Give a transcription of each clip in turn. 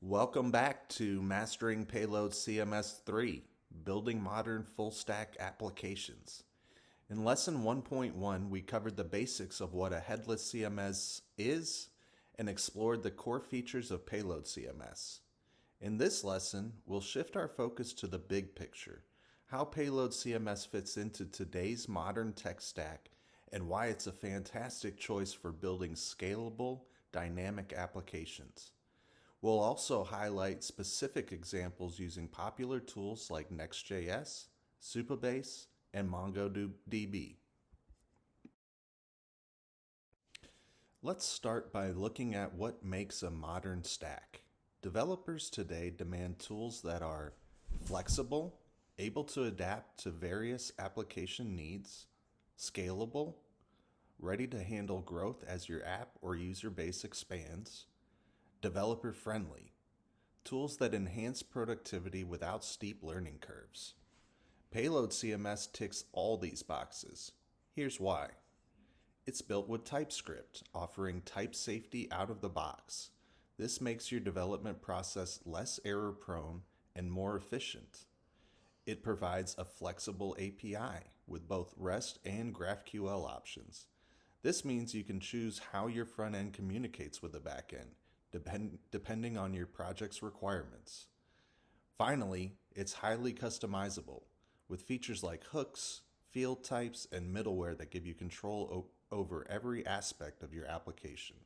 Welcome back to Mastering Payload CMS 3, Building Modern Full Stack Applications. In Lesson 1.1, we covered the basics of what a Headless CMS is and explored the core features of Payload CMS. In this lesson, we'll shift our focus to the big picture, how Payload CMS fits into today's modern tech stack, and why it's a fantastic choice for building scalable, dynamic applications. We'll also highlight specific examples using popular tools like Next.js, Supabase, and MongoDB. Let's start by looking at what makes a modern stack. Developers today demand tools that are flexible, able to adapt to various application needs, scalable, ready to handle growth as your app or user base expands, developer-friendly, tools that enhance productivity without steep learning curves. Payload CMS ticks all these boxes. Here's why. It's built with TypeScript, offering type safety out of the box. This makes your development process less error-prone and more efficient. It provides a flexible API with both REST and GraphQL options. This means you can choose how your front end communicates with the back end, depending on your project's requirements. Finally, it's highly customizable, with features like hooks, field types, and middleware that give you control over every aspect of your application.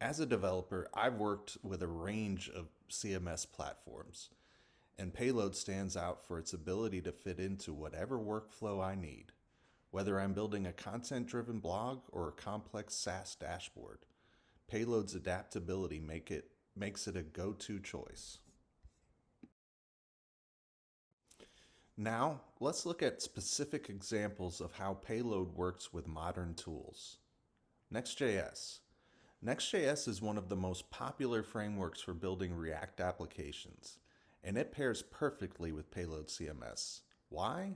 As a developer, I've worked with a range of CMS platforms, and Payload stands out for its ability to fit into whatever workflow I need, whether I'm building a content-driven blog or a complex SaaS dashboard. Payload's adaptability makes it a go-to choice. Now, let's look at specific examples of how Payload works with modern tools. Next.js. Next.js is one of the most popular frameworks for building React applications, and it pairs perfectly with Payload CMS. Why?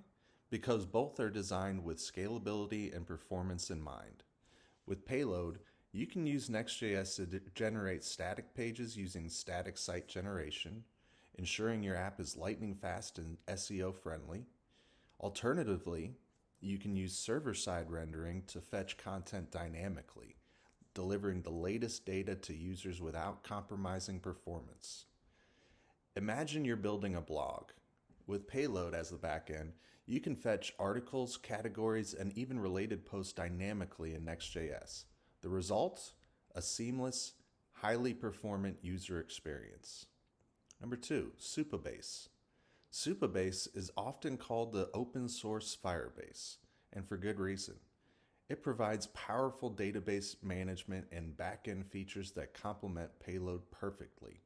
Because both are designed with scalability and performance in mind. With Payload, you can use Next.js to generate static pages using static site generation, ensuring your app is lightning fast and SEO friendly. Alternatively, you can use server-side rendering to fetch content dynamically, delivering the latest data to users without compromising performance. Imagine you're building a blog. With Payload as the backend, you can fetch articles, categories, and even related posts dynamically in Next.js. The result? A seamless, highly performant user experience. Number 2, Supabase. Supabase is often called the open source Firebase, and for good reason. It provides powerful database management and backend features that complement Payload perfectly.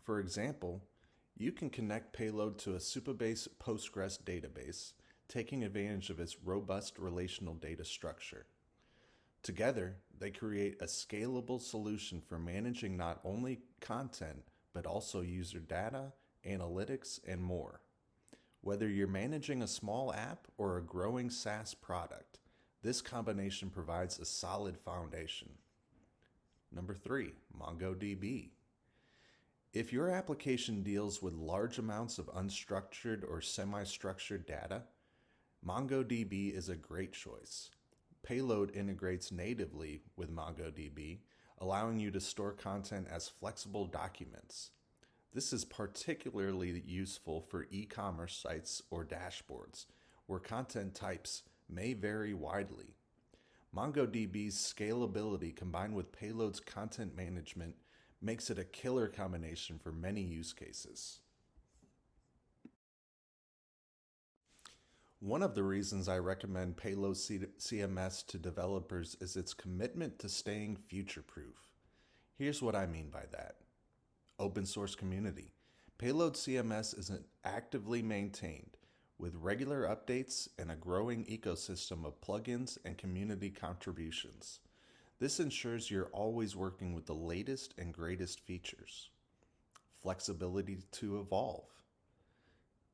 For example, you can connect Payload to a Supabase Postgres database, taking advantage of its robust relational data structure. Together, they create a scalable solution for managing not only content, but also user data, analytics, and more. Whether you're managing a small app or a growing SaaS product, this combination provides a solid foundation. Number 3, MongoDB. If your application deals with large amounts of unstructured or semi-structured data, MongoDB is a great choice. Payload integrates natively with MongoDB, allowing you to store content as flexible documents. This is particularly useful for e-commerce sites or dashboards, where content types may vary widely. MongoDB's scalability combined with Payload's content management makes it a killer combination for many use cases. One of the reasons I recommend Payload CMS to developers is its commitment to staying future-proof. Here's what I mean by that. Open source community. Payload CMS is actively maintained with regular updates and a growing ecosystem of plugins and community contributions. This ensures you're always working with the latest and greatest features. Flexibility to evolve.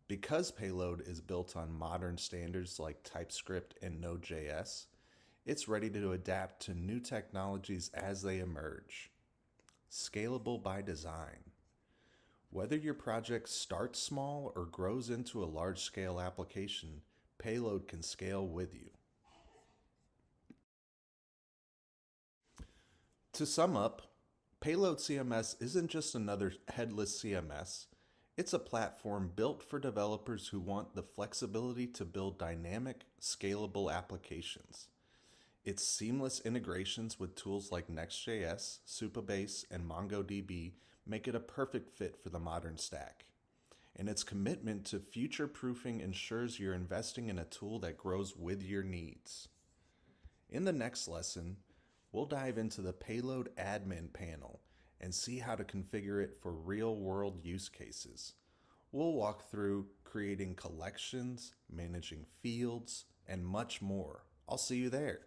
Because Payload is built on modern standards like TypeScript and Node.js, it's ready to adapt to new technologies as they emerge. scalable by design. Whether your project starts small or grows into a large-scale application, Payload can scale with you. To sum up, Payload CMS isn't just another headless CMS. It's a platform built for developers who want the flexibility to build dynamic, scalable applications. Its seamless integrations with tools like Next.js, Supabase, and MongoDB make it a perfect fit for the modern stack. And its commitment to future-proofing ensures you're investing in a tool that grows with your needs. In the next lesson, we'll dive into the Payload admin panel and see how to configure it for real-world use cases. We'll walk through creating collections, managing fields, and much more. I'll see you there.